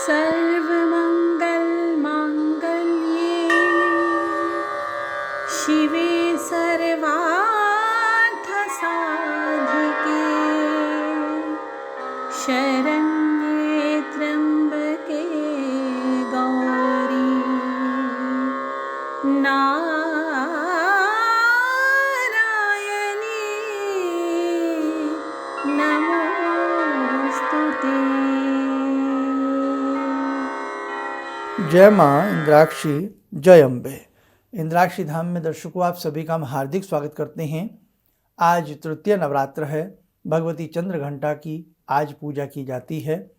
सर्वमङ्गलमाङ्गल्ये शिवे सर्वार्थसाधिके शरण्ये त्र्यम्बके गौरी नारायणी नमोस्तुते। जय माँ इंद्राक्षी, जय अम्बे। इंद्राक्षी धाम में दर्शकों आप सभी का हम हार्दिक स्वागत करते हैं। आज तृतीय नवरात्र है। भगवती चंद्र घंटा की आज पूजा की जाती है।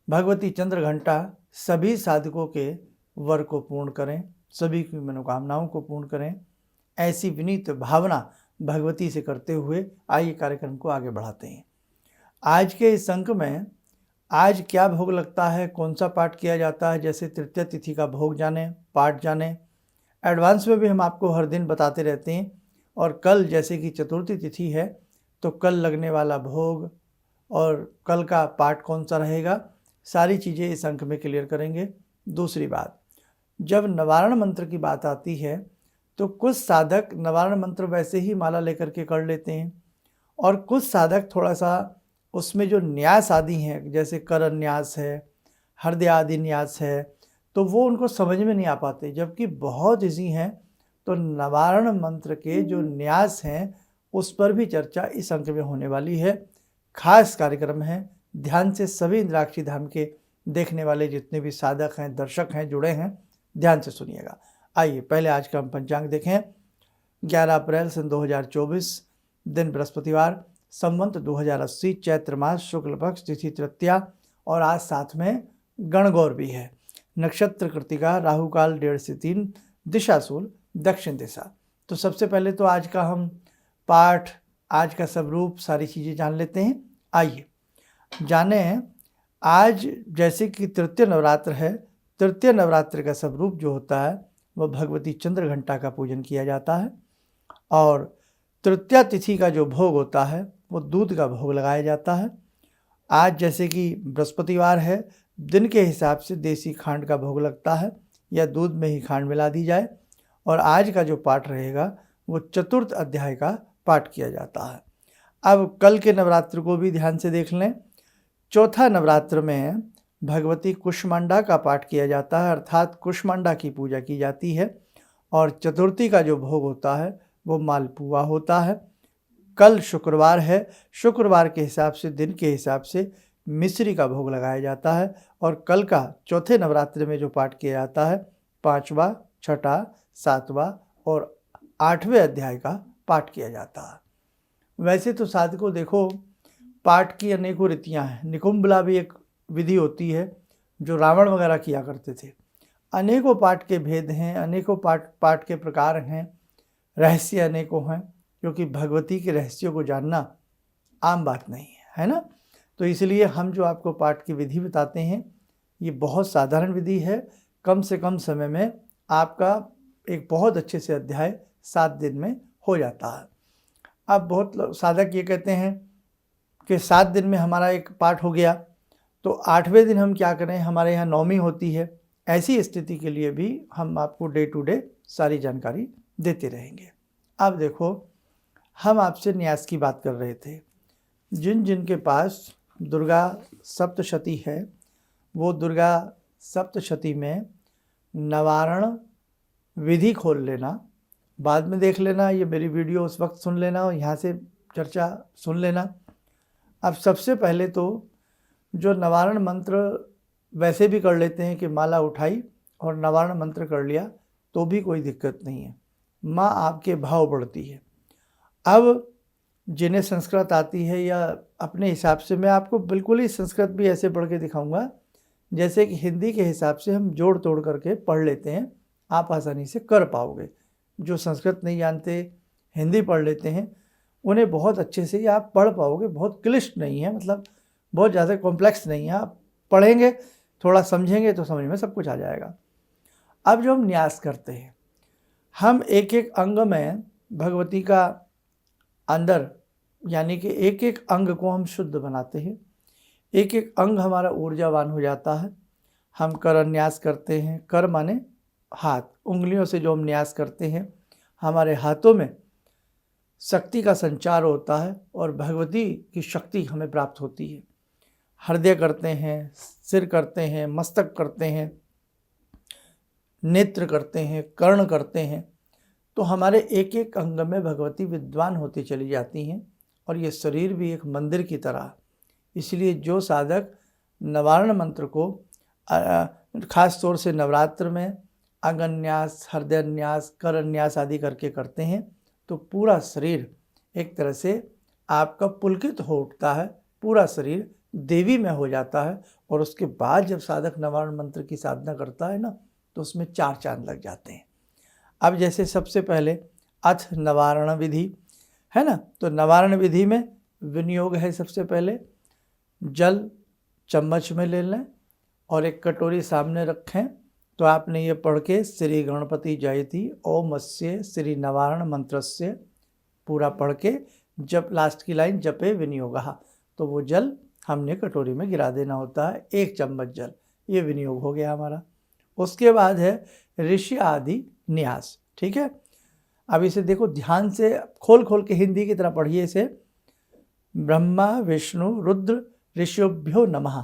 भगवती चंद्र घंटा सभी साधकों के वर को पूर्ण करें, सभी की मनोकामनाओं को पूर्ण करें, ऐसी विनीत भावना भगवती से करते हुए आइए कार्यक्रम को आगे बढ़ाते हैं। आज के इस अंक में आज क्या भोग लगता है, कौन सा पाठ किया जाता है, जैसे तृतीय तिथि का भोग जाने, पाठ जाने, एडवांस में भी हम आपको हर दिन बताते रहते हैं। और कल जैसे कि चतुर्थी तिथि है तो कल लगने वाला भोग और कल का पाठ कौन सा रहेगा, सारी चीज़ें इस अंक में क्लियर करेंगे। दूसरी बात, जब निवारण मंत्र की बात आती है तो कुछ साधक निवारण मंत्र वैसे ही माला लेकर के कर लेते हैं और कुछ साधक थोड़ा सा उसमें जो न्यास आदि हैं, जैसे कर न्यास है, हृदय आदि न्यास है, तो वो उनको समझ में नहीं आ पाते, जबकि बहुत ईजी हैं। तो निवारण मंत्र के जो न्यास हैं उस पर भी चर्चा इस अंक में होने वाली है। खास कार्यक्रम है, ध्यान से सभी इंद्राक्षी धाम के देखने वाले जितने भी साधक हैं, दर्शक हैं, जुड़े हैं, ध्यान से सुनिएगा। आइए पहले आज का हम पंचांग देखें। 11 अप्रैल सन 2024, दिन बृहस्पतिवार, संवत 2080, चैत्र मास, शुक्ल पक्ष, तिथि तृतीया और आज साथ में गणगौर भी है। नक्षत्र कृतिका, राहु काल 1:30 से 3, दिशा शूल दक्षिण दिशा। तो सबसे पहले तो आज का हम पाठ, आज का स्वरूप, सारी चीज़ें जान लेते हैं। आइए जाने आज जैसे कि तृतीय नवरात्र है, तृतीय नवरात्र का स्वरूप जो होता है वह भगवती चंद्र घंटा का पूजन किया जाता है। और तृतीया तिथि का जो भोग होता है वो दूध का भोग लगाया जाता है। आज जैसे कि बृहस्पतिवार है, दिन के हिसाब से देसी खांड का भोग लगता है या दूध में ही खांड मिला दी जाए। और आज का जो पाठ रहेगा वो चतुर्थ अध्याय का पाठ किया जाता है। अब कल के नवरात्र को भी ध्यान से देख लें। चौथा नवरात्र में भगवती कुष्मांडा का पाठ किया जाता है, अर्थात कुष्मांडा की पूजा की जाती है। और चतुर्थी का जो भोग होता है वो मालपुआ होता है। कल शुक्रवार है, शुक्रवार के हिसाब से, दिन के हिसाब से मिश्री का भोग लगाया जाता है। और कल का चौथे नवरात्र में जो पाठ किया जाता है 5वां, 6ठा, 7वां और 8वें अध्याय का पाठ किया जाता है। वैसे तो साधकों देखो, पाठ की अनेकों रीतियाँ हैं। निकुंभला भी एक विधि होती है जो रावण वगैरह किया करते थे। अनेकों पाठ के भेद हैं, अनेकों पाठ के प्रकार हैं, रहस्य अनेकों हैं, क्योंकि भगवती के रहस्यों को जानना आम बात नहीं है ना। तो इसलिए हम जो आपको पाठ की विधि बताते हैं ये बहुत साधारण विधि है। कम से कम समय में आपका एक बहुत अच्छे से अध्याय 7 दिन में हो जाता है। अब बहुत साधक ये कहते हैं कि 7 दिन में हमारा एक पाठ हो गया तो 8वें दिन हम क्या करें, हमारे यहाँ नवमी होती है। ऐसी स्थिति के लिए भी हम आपको डे टू डे सारी जानकारी देते रहेंगे। अब देखो, हम आपसे न्यास की बात कर रहे थे। जिन जिन के पास दुर्गा सप्तशती है वो दुर्गा सप्तशती में निवारण विधि खोल लेना, बाद में देख लेना, ये मेरी वीडियो उस वक्त सुन लेना और यहाँ से चर्चा सुन लेना। अब सबसे पहले तो जो निवारण मंत्र वैसे भी कर लेते हैं कि माला उठाई और निवारण मंत्र कर लिया तो भी कोई दिक्कत नहीं है, माँ आपके भाव बढ़ती है। अब जिन्हें संस्कृत आती है या अपने हिसाब से, मैं आपको बिल्कुल ही संस्कृत भी ऐसे पढ़ के दिखाऊंगा जैसे कि हिंदी के हिसाब से हम जोड़ तोड़ करके पढ़ लेते हैं, आप आसानी से कर पाओगे। जो संस्कृत नहीं जानते, हिंदी पढ़ लेते हैं, उन्हें बहुत अच्छे से आप पढ़ पाओगे। बहुत क्लिष्ट नहीं है, मतलब बहुत ज़्यादा कॉम्प्लेक्स नहीं है। आप पढ़ेंगे, थोड़ा समझेंगे तो समझ में सब कुछ आ जाएगा। अब जो हम न्यास करते हैं, हम एक एक अंग में भगवती का अंदर, यानी कि एक एक अंग को हम शुद्ध बनाते हैं। एक एक अंग हमारा ऊर्जावान हो जाता है हम करन्यास करते हैं। कर माने हाथ, उंगलियों से जो हम न्यास करते हैं, हमारे हाथों में शक्ति का संचार होता है और भगवती की शक्ति हमें प्राप्त होती है। हृदय करते हैं, सिर करते हैं, मस्तक करते हैं, नेत्र करते हैं, कर्ण करते हैं, तो हमारे एक एक अंग में भगवती विद्वान होती चली जाती हैं और ये शरीर भी एक मंदिर की तरह। इसलिए जो साधक नवारण मंत्र को खास तौर से नवरात्र में अंगन्यास, हृदयन्यास, करन्यास आदि करके करते हैं तो पूरा शरीर एक तरह से आपका पुलकित हो उठता है, पूरा शरीर देवी में हो जाता है। और उसके बाद जब साधक नवारण मंत्र की साधना करता है ना, तो उसमें 4 चांद लग जाते हैं। अब जैसे सबसे पहले अथ नवारण विधि है ना, तो नवारण विधि में विनियोग है। सबसे पहले जल चम्मच में ले लें और एक कटोरी सामने रखें। तो आपने ये पढ़ के श्री गणपति जयति ओमस्य श्री नवारण मंत्रस्य पूरा पढ़ के जब लास्ट की लाइन जपे विनियोगः, तो वो जल हमने कटोरी में गिरा देना होता है, 1 चम्मच जल, ये विनियोग हो गया हमारा। उसके बाद है ऋषि आदि न्यास। ठीक है, अब इसे देखो ध्यान से, खोल खोल के हिंदी की तरह पढ़िए इसे। ब्रह्मा विष्णु रुद्र ऋषिभ्यो नमः,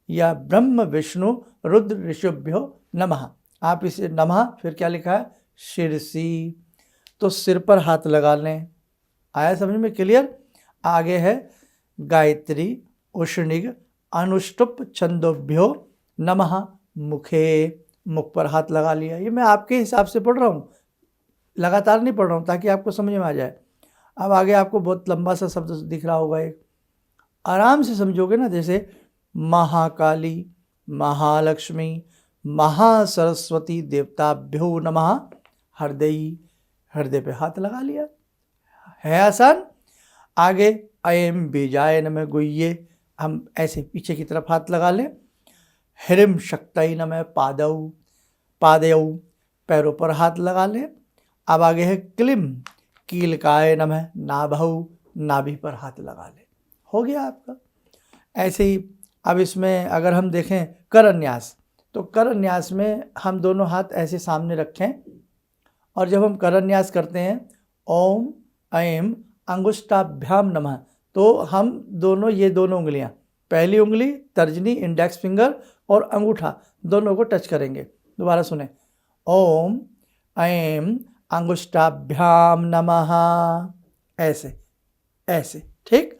या ब्रह्म विष्णु रुद्र ऋषिभ्यो नमः। आप इसे नमः फिर क्या लिखा है, शीर्षी, तो सिर पर हाथ लगा लें। आया समझ में, क्लियर। आगे है गायत्री उष्णिग अनुष्टुप छंदोभ्यो नमः मुखे, मुख पर हाथ लगा लिया। ये मैं आपके हिसाब से पढ़ रहा हूँ, लगातार नहीं पढ़ रहा हूँ, ताकि आपको समझ में आ जाए। अब आगे आपको बहुत लंबा सा शब्द दिख रहा होगा, एक आराम से समझोगे ना, जैसे महाकाली, महालक्ष्मी, महासरस्वती देवताभ्यो नमः हृदयी, हृदय पे हाथ लगा लिया, है आसान। आगे अयम बीजाय नमः गुह्ये, हम ऐसे पीछे की तरफ हाथ लगा लें। ह्रीं शक्तये नमः पादौ, पादयौ, पैरों पर हाथ लगा लें। अब आगे है क्लीं कीलकाय नमः नाभौ, नाभि पर हाथ लगा लें, हो गया आपका। ऐसे ही अब इसमें अगर हम देखें करन्यास, तो करन्यास में हम दोनों हाथ ऐसे सामने रखें और जब हम करन्यास करते हैं ओम ऐं अंगुष्ठाभ्याम नमः, तो हम दोनों, ये दोनों उंगलियां, पहली उंगली तर्जनी इंडेक्स फिंगर और अंगूठा दोनों को टच करेंगे। दोबारा सुने, ओम ऐं अंगुष्ठाभ्याम नमः, ऐसे ऐसे, ठीक।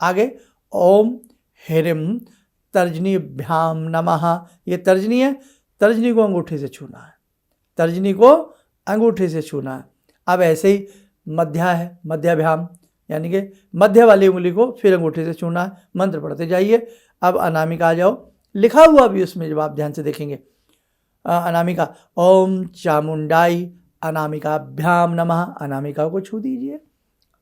आगे ओम ह्रीं तर्जनीभ्याम नमः, ये तर्जनी है, तर्जनी को अंगूठे से छूना है, तर्जनी को अंगूठे से छूना है। अब ऐसे ही मध्या है, मध्याभ्याम, यानी कि मध्य वाली उंगली को फिर अंगूठे से छूना है। मंत्र पढ़ते जाइए। अब अनामिका आ जाओ, लिखा हुआ भी उसमें जब आप ध्यान से देखेंगे, अनामिका ओम चामुंडाई अनामिकाभ्याम नमः, अनामिका को छू दीजिए।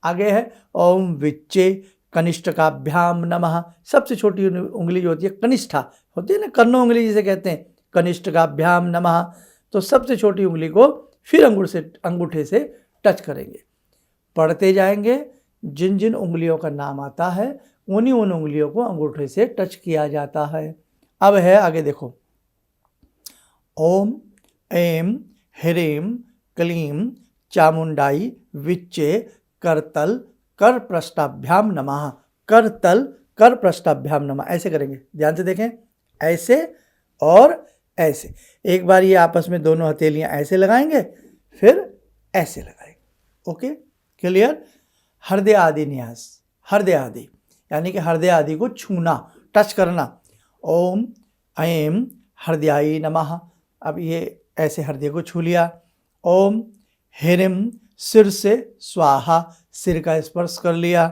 आगे है ओम विच्चे कनिष्ठकाभ्याम नमः, सबसे छोटी उंगली जो होती है कनिष्ठा होती है ना, कर्णो उंगली जिसे कहते हैं, कनिष्ठकाभ्याम नमः, तो सबसे छोटी उंगली को फिर अंगूठे से टच करेंगे। पढ़ते जाएंगे, जिन जिन उंगलियों का नाम आता है उन उंगलियों को अंगूठे से टच किया जाता है। अब है आगे देखो, ओम ऐं ह्रीं क्लीं चामुंडाई विच्चे करतल कर पृष्ठाभ्याम नमः, करतल कर पृष्ठाभ्याम नमः, ऐसे करेंगे। ध्यान से देखें, ऐसे और ऐसे। एक बार ये आपस में दोनों हथेलियां ऐसे लगाएंगे, फिर ऐसे लगाएंगे। Okay, clear. हृदय आदि न्यास, हृदय आदि यानी कि हृदय आदि को छूना, टच करना। ओम ऐं हृदयाय नमः, अब ये ऐसे हृदय को छू लिया। ओम ह्रीं सिर से स्वाहा, सिर का स्पर्श कर लिया।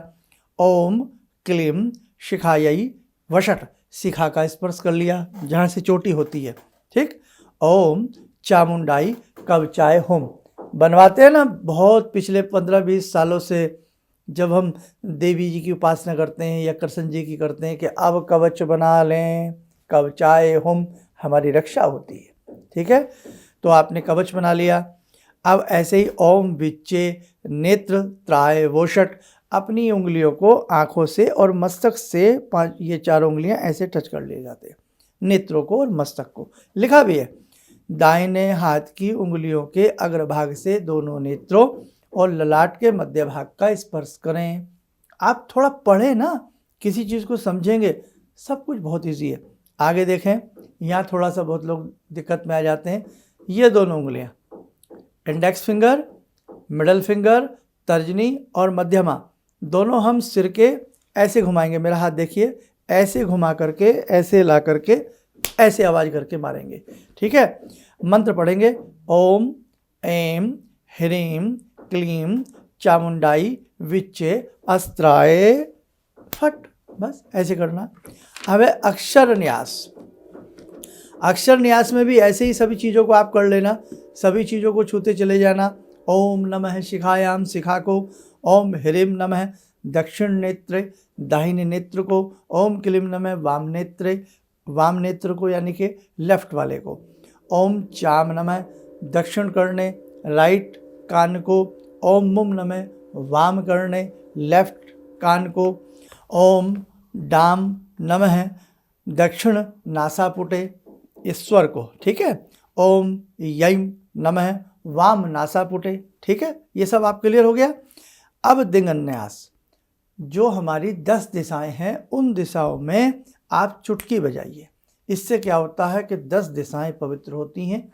ओम क्लीं शिखायै वषट, शिखा का स्पर्श कर लिया, जहाँ से चोटी होती है, ठीक। ओम चामुंडाई कवचाय होम, बनवाते हैं ना बहुत पिछले 15-20 सालों से, जब हम देवी जी की उपासना करते हैं या कृष्ण जी की करते हैं कि अब कवच बना लें, कवचाय होम, हमारी रक्षा होती है, ठीक है। तो आपने कवच बना लिया। अब ऐसे ही ओम विच्चे नेत्र त्राय वोषट, अपनी उंगलियों को आँखों से और मस्तक से ये 4 उंगलियां ऐसे टच कर लिए जाते हैं। नेत्रों को और मस्तक को। लिखा भी है, दाहिने हाथ की उंगलियों के अग्रभाग से दोनों नेत्रों और ललाट के मध्य भाग का स्पर्श करें। आप थोड़ा पढ़ें ना, किसी चीज़ को समझेंगे, सब कुछ बहुत इजी है। आगे देखें, यहाँ थोड़ा सा बहुत लोग दिक्कत में आ जाते हैं। ये दोनों उंगलियाँ, इंडेक्स फिंगर, मिडल फिंगर, तर्जनी और मध्यमा, दोनों हम सिर के ऐसे घुमाएंगे। मेरा हाथ देखिए, ऐसे घुमा करके, ऐसे ला करके, ऐसे आवाज़ करके मारेंगे। ठीक है, मंत्र पढ़ेंगे, ओम ऐं ह्रीं क्लीं चामुंडाई विच्चे अस्त्राय फट, बस ऐसे करना। अब है अक्षर न्यास। अक्षर न्यास में भी ऐसे ही सभी चीज़ों को आप कर लेना, सभी चीज़ों को छूते चले जाना। ओम नमः शिखायाम, शिखा को। ओम ह्रीं नमः दक्षिण नेत्रे, दाहिने नेत्र को। ओम क्लीं नमः वाम नेत्रे, वाम नेत्र को यानी कि लेफ्ट वाले को। ओम चाम नमः दक्षिण करने, राइट कान को। ओम मुम नमः वाम करने, लेफ्ट कान को। ओम डाम नमः दक्षिण नासापुटे, इस स्वर को। ठीक है, ओम यम नमः वाम नासापुटे। ठीक है, ये सब आप क्लियर हो गया। अब दिंगन्यास, जो हमारी 10 दिशाएं हैं उन दिशाओं में आप चुटकी बजाइए। इससे क्या होता है कि 10 दिशाएं पवित्र होती हैं।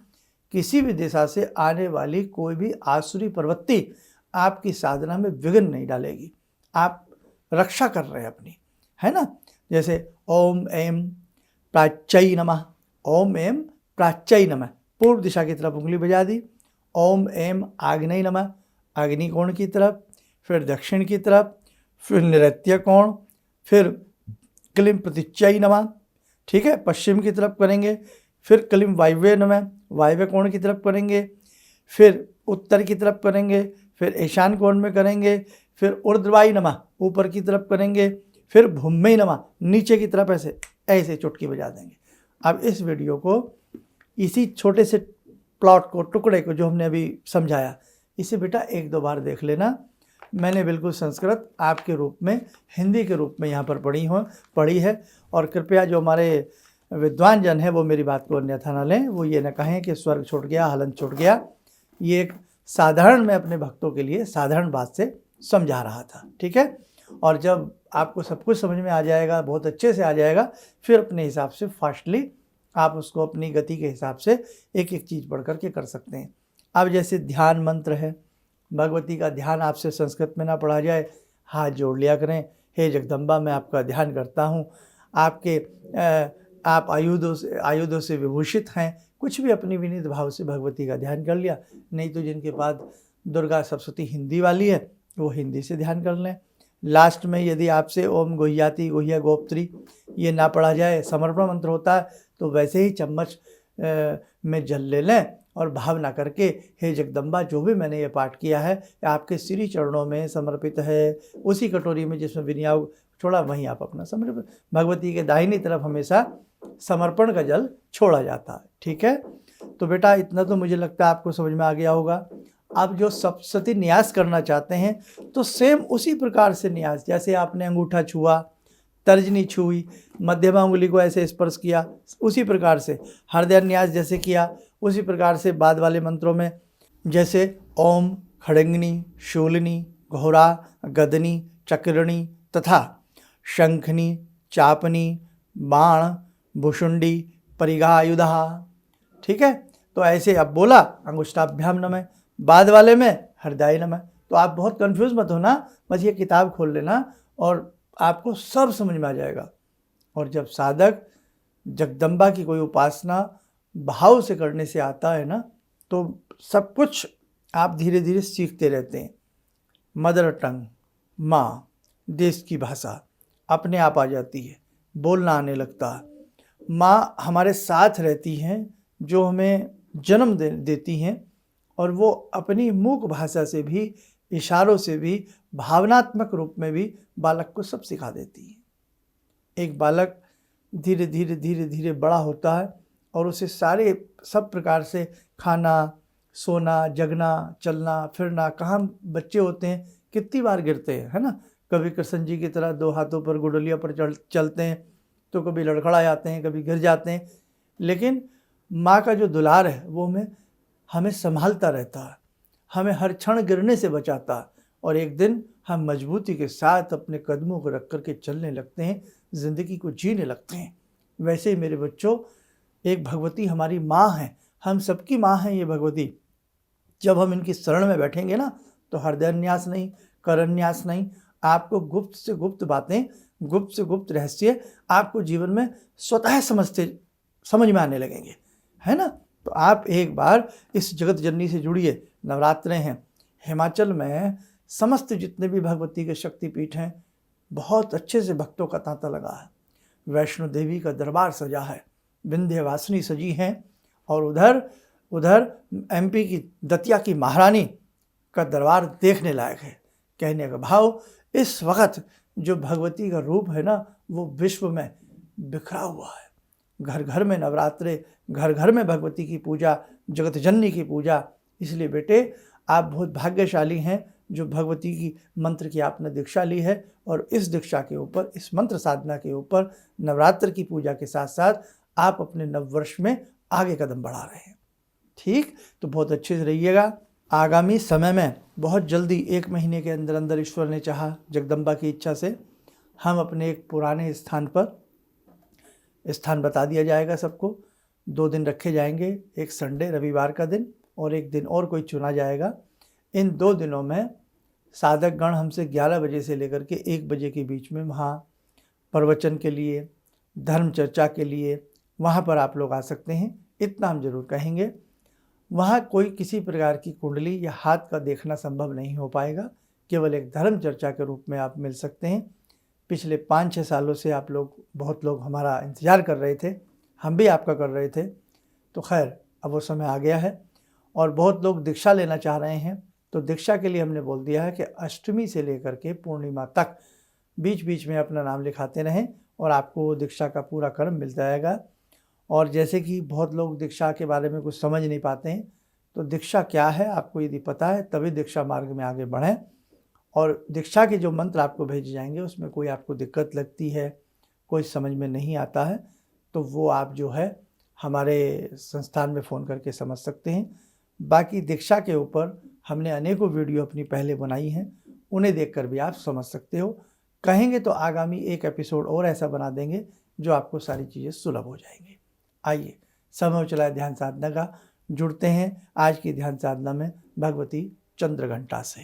किसी भी दिशा से आने वाली कोई भी आसुरी प्रवृत्ति आपकी साधना में विघ्न नहीं डालेगी। आप रक्षा कर रहे हैं अपनी, है ना। जैसे ओम ऐं प्राच्यै नमः, ओम ऐं प्राच्यै नमः, पूर्व दिशा की तरफ उंगली बजा दी। ओम ऐं आग्नेय नमः, अग्नि कोण की तरफ, फिर दक्षिण की तरफ, फिर नैऋत्य कोण, फिर क्लीं प्रतीच्यै नमः। ठीक है, पश्चिम की तरफ करेंगे। फिर क्लीं वायव्य नमः, वायव्य कोण की तरफ करेंगे। फिर उत्तर की तरफ करेंगे। फिर ईशान कोण में करेंगे। फिर ऊर्ध्वाय नमः, ऊपर की तरफ करेंगे। फिर भूम्यै नमः, नीचे की तरफ ऐसे ऐसे चुटकी बजा देंगे। अब इस वीडियो को, इसी छोटे से प्लॉट को, टुकड़े को जो हमने अभी समझाया, इसे बेटा 1-2 बार देख लेना। मैंने बिल्कुल संस्कृत आपके रूप में, हिंदी के रूप में यहाँ पर पढ़ी है। और कृपया जो हमारे विद्वान जन हैं वो मेरी बात को अन्यथा ना लें, वो ये न कहें कि स्वर्ग छूट गया, हलन छूट गया। ये एक साधारण, मैं अपने भक्तों के लिए साधारण बात से समझा रहा था। ठीक है, और जब आपको सब कुछ समझ में आ जाएगा, बहुत अच्छे से आ जाएगा, फिर अपने हिसाब से फास्टली आप उसको अपनी गति के हिसाब से एक एक चीज़ पढ़ करके कर सकते हैं। अब जैसे ध्यान मंत्र है, भगवती का ध्यान आपसे संस्कृत में ना पढ़ा जाए, हाथ जोड़ लिया करें। हे जगदम्बा, मैं आपका ध्यान करता हूँ, आप आयुधों से विभूषित हैं। कुछ भी अपनी विनीत भाव से भगवती का ध्यान कर लिया। नहीं तो जिनके पास दुर्गा सप्तशती हिंदी वाली है, वो हिंदी से ध्यान कर लें। लास्ट में यदि आपसे ओम गुह्याति गुह्य गोप्त्री ये ना पढ़ा जाए, समर्पण मंत्र होता है, तो वैसे ही चम्मच में जल ले लें और भावना करके, हे जगदम्बा, जो भी मैंने ये पाठ किया है आपके श्री चरणों में समर्पित है। उसी कटोरी में जिसमें विनियोग छोड़ा, वहीं आप अपना समर्पित, भगवती के दाहिनी तरफ हमेशा समर्पण का जल छोड़ा जाता है। ठीक है, तो बेटा इतना तो मुझे लगता है आपको समझ में आ गया होगा। आप जो सप्तशती न्यास करना चाहते हैं, तो सेम उसी प्रकार से न्यास, जैसे आपने अंगूठा छुआ, तर्जनी छुई, मध्यमा उंगली को ऐसे स्पर्श किया, उसी प्रकार से हृदय न्यास जैसे किया, उसी प्रकार से बाद वाले मंत्रों में, जैसे ओम खड़ंगिनी, शूलिनी, घोरा, गदनी, चक्रणी तथा शंखनी, चापनी, बाण, भुषुंडी, परिघा आयुधा। ठीक है, तो ऐसे अब बोला अंगुष्ठाभ्याम नमः, बाद वाले में हृदय नमः। तो आप बहुत कंफ्यूज मत होना, बस ये किताब खोल लेना और आपको सब समझ में आ जाएगा। और जब साधक जगदम्बा की कोई उपासना भाव से करने से आता है ना, तो सब कुछ आप धीरे धीरे सीखते रहते हैं। मदर टंग, माँ, देश की भाषा अपने आप आ जाती है, बोलना आने लगता है। माँ हमारे साथ रहती हैं, जो हमें जन्म देती हैं, और वो अपनी मूक भाषा से भी, इशारों से भी, भावनात्मक रूप में भी बालक को सब सिखा देती है। एक बालक धीरे धीरे धीरे धीरे बड़ा होता है और उसे सब प्रकार से खाना, सोना, जगना, चलना फिरना, कहाँ बच्चे होते हैं कितनी बार गिरते हैं, है ना। कभी कृष्ण जी की तरह 2 हाथों पर गुडलिया पर चलते हैं, तो कभी लड़खड़ा जाते हैं, कभी गिर जाते हैं, लेकिन माँ का जो दुलार है वो हमें संभालता रहता है, हमें हर क्षण गिरने से बचाता है, और एक दिन हम मजबूती के साथ अपने कदमों को रख करके चलने लगते हैं, ज़िंदगी को जीने लगते हैं। वैसे ही मेरे बच्चों, एक भगवती हमारी माँ है, हम सबकी माँ है ये भगवती। जब हम इनकी शरण में बैठेंगे ना, तो हृदयन्यास नहीं, करन्यास नहीं, आपको गुप्त से गुप्त बातें, गुप्त से गुप्त रहस्य आपको जीवन में स्वतः समझ में आने लगेंगे, है ना। तो आप एक बार इस जगत जननी से जुड़िए। नवरात्रे हैं, हिमाचल में समस्त जितने भी भगवती के शक्तिपीठ हैं, बहुत अच्छे से भक्तों का तांता लगा है। वैष्णो देवी का दरबार सजा है, विंध्यवासिनी सजी हैं, और उधर एमपी की दतिया की महारानी का दरबार देखने लायक है। कहने का भाव, इस वक्त जो भगवती का रूप है ना, वो विश्व में बिखरा हुआ है। घर घर में नवरात्रे, घर घर में भगवती की पूजा, जगत जननी की पूजा। इसलिए बेटे, आप बहुत भाग्यशाली हैं जो भगवती की मंत्र की आपने दीक्षा ली है, और इस दीक्षा के ऊपर, इस मंत्र साधना के ऊपर, नवरात्र की पूजा के साथ साथ आप अपने नववर्ष में आगे कदम बढ़ा रहे हैं। ठीक, तो बहुत अच्छे से रहिएगा। आगामी समय में बहुत जल्दी, 1 महीने के अंदर अंदर, ईश्वर ने चाहा, जगदम्बा की इच्छा से, हम अपने एक पुराने स्थान बता दिया जाएगा सबको। 2 दिन रखे जाएंगे, एक संडे रविवार का दिन, और एक दिन और कोई चुना जाएगा। इन 2 दिनों में साधक गण हमसे 11 बजे से लेकर के 1 बजे के बीच में वहाँ प्रवचन के लिए, धर्म चर्चा के लिए, वहाँ पर आप लोग आ सकते हैं। इतना हम जरूर कहेंगे, वहाँ कोई किसी प्रकार की कुंडली या हाथ का देखना संभव नहीं हो पाएगा, केवल एक धर्म चर्चा के रूप में आप मिल सकते हैं। पिछले 5-6 सालों से आप लोग, बहुत लोग हमारा इंतज़ार कर रहे थे, हम भी आपका कर रहे थे। तो खैर, अब वो समय आ गया है, और बहुत लोग दीक्षा लेना चाह रहे हैं। तो दीक्षा के लिए हमने बोल दिया है कि अष्टमी से लेकर के पूर्णिमा तक बीच बीच में अपना नाम लिखाते रहें, और आपको दीक्षा का पूरा क्रम मिल जाएगा। और जैसे कि बहुत लोग दीक्षा के बारे में कुछ समझ नहीं पाते हैं, तो दीक्षा क्या है आपको यदि पता है, तभी दीक्षा मार्ग में आगे बढ़ें। और दीक्षा के जो मंत्र आपको भेजे जाएंगे, उसमें कोई आपको दिक्कत लगती है, कोई समझ में नहीं आता है, तो वो आप जो है हमारे संस्थान में फ़ोन करके समझ सकते हैं। बाकी दीक्षा के ऊपर हमने अनेकों वीडियो अपनी पहले बनाई हैं, उन्हें देखकर भी आप समझ सकते हो। कहेंगे तो आगामी एक एपिसोड और ऐसा बना देंगे जो आपको सारी चीज़ें सुलभ हो जाएंगी। आइए, समय हो चला है ध्यान साधना का। जुड़ते हैं आज की ध्यान साधना में भगवती चंद्रघंटा से।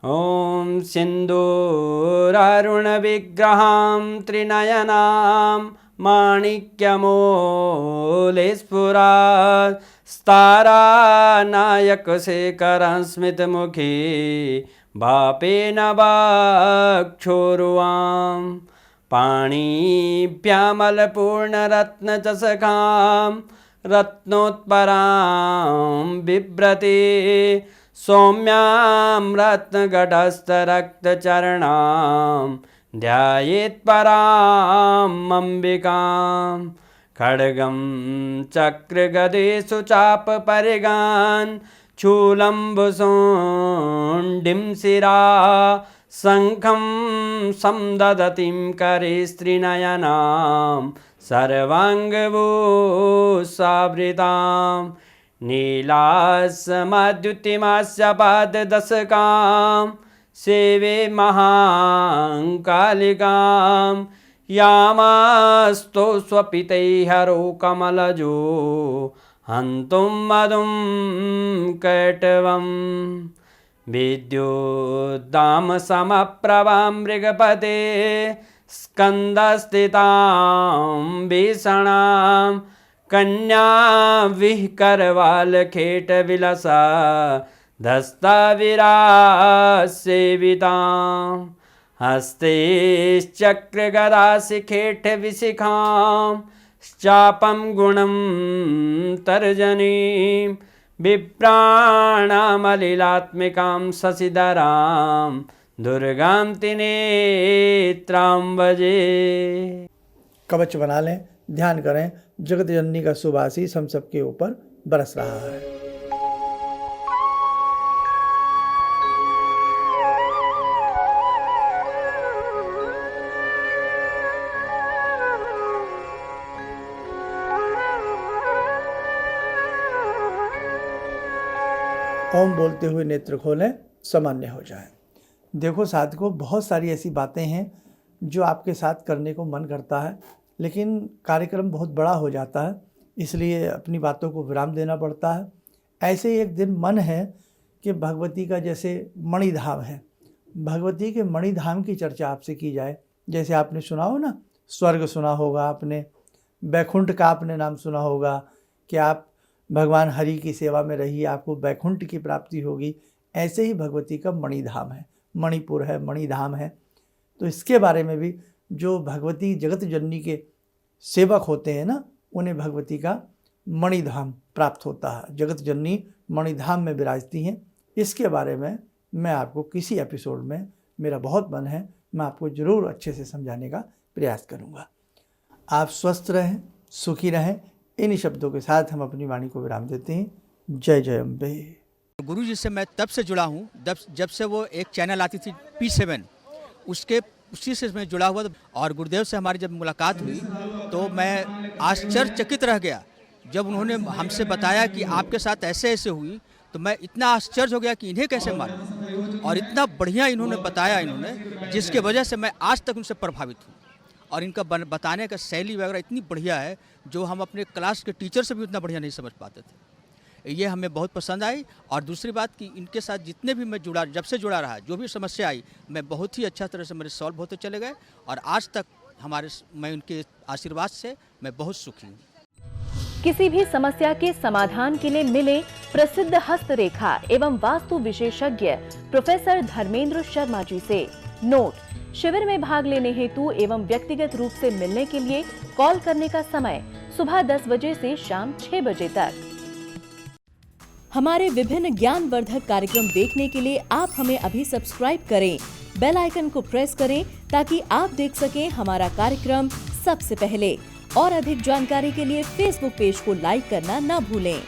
ॐ सिन्दूरारुणविग्रहां त्रिनयनां माणिक्यमूलस्फुरात् स्तारानायकशेखरं स्मितमुखी भापेन वक्षोरुवां पाणिभ्यामलपूर्णरत्नचषकां रत्नोत्परां बिभ्रति सौम्यां रत्नगटस्थरक्तचरणां ध्यायेत् पराम् अम्बिकां खड्गं चक्रगदेषु चापपरिगान् शूलम्बुशोण्डिं शिरा शङ्खं समदधतीं करे स्त्रीनयनां सर्वाङ्गभूषावृतां नीलासमद्युतिमास्य पाददशकां सेवे महाकालिकां यामास्तो स्वपितैहरो कमलजो हन्तुं मधुं कैटवं विद्युद्दामसमप्रभां मृगपते स्कन्दस्थितां भीषणां कन्या विहकरवालखेटविलसा धस्ताविरासेवितां हस्तैश्चक्रगदाशिखेटविशिखां चापं गुणं तर्जनीं विप्राणामलिलात्मिकां शशिधरां दुर्गां त्रिनेत्रां भजे। कवच बना लें, ध्यान करें, जगत जननी का शुभ आशीष हम सबके ऊपर बरस रहा है। ओम बोलते हुए नेत्र खोलें, सामान्य हो जाए। देखो साथियों, बहुत सारी ऐसी बातें हैं जो आपके साथ करने को मन करता है, लेकिन कार्यक्रम बहुत बड़ा हो जाता है, इसलिए अपनी बातों को विराम देना पड़ता है। ऐसे ही एक दिन मन है कि भगवती का जैसे मणिधाम है, भगवती के मणिधाम की चर्चा आपसे की जाए। जैसे आपने सुना हो ना, स्वर्ग सुना होगा आपने, बैकुंठ का आपने नाम सुना होगा कि आप भगवान हरि की सेवा में रहिए, आपको बैकुंठ की प्राप्ति होगी। ऐसे ही भगवती का मणिधाम है, मणिपुर है, मणिधाम है। तो इसके बारे में भी जो भगवती जगत जननी के सेवक होते हैं ना, उन्हें भगवती का मणिधाम प्राप्त होता है। जगत जननी मणिधाम में विराजती हैं। इसके बारे में मैं आपको किसी एपिसोड में, मेरा बहुत मन है, मैं आपको ज़रूर अच्छे से समझाने का प्रयास करूँगा। आप स्वस्थ रहें, सुखी रहें। इन शब्दों के साथ हम अपनी वाणी को विराम देते हैं। जय जय अम्बे। गुरु जी से मैं तब से जुड़ा हूँ जब से वो एक चैनल आती थी P7, उसी से मैं जुड़ा हुआ था। और गुरुदेव से हमारी जब मुलाकात हुई तो मैं आश्चर्यचकित रह गया जब उन्होंने हमसे बताया कि आपके साथ ऐसे ऐसे हुई। तो मैं इतना आश्चर्य हो गया कि इन्हें कैसे मालूम, और इतना बढ़िया इन्होंने बताया जिसके वजह से मैं आज तक उनसे प्रभावित हूँ। और इनका बताने का शैली वगैरह इतनी बढ़िया है जो हम अपने क्लास के टीचर से भी उतना बढ़िया नहीं समझ पाते थे। ये हमें बहुत पसंद आई। और दूसरी बात कि इनके साथ जितने भी मैं जुड़ा, जब से जुड़ा रहा, जो भी समस्या आई, मैं बहुत ही अच्छा तरह से मेरे सॉल्व होते चले गए। और आज तक मैं उनके आशीर्वाद से मैं बहुत सुखी हूँ। किसी भी समस्या के समाधान के लिए मिले प्रसिद्ध हस्तरेखा एवं वास्तु विशेषज्ञ प्रोफेसर धर्मेंद्र शर्मा जी से। नोट: शिविर में भाग लेने हेतु एवं व्यक्तिगत रूप से मिलने के लिए कॉल करने का समय सुबह 10 बजे से शाम 6 बजे तक। हमारे विभिन्न ज्ञानवर्धक कार्यक्रम देखने के लिए आप हमें अभी सब्सक्राइब करें, बेल आइकन को प्रेस करें ताकि आप देख सकें हमारा कार्यक्रम सबसे पहले। और अधिक जानकारी के लिए फेसबुक पेज को लाइक करना न भूलें।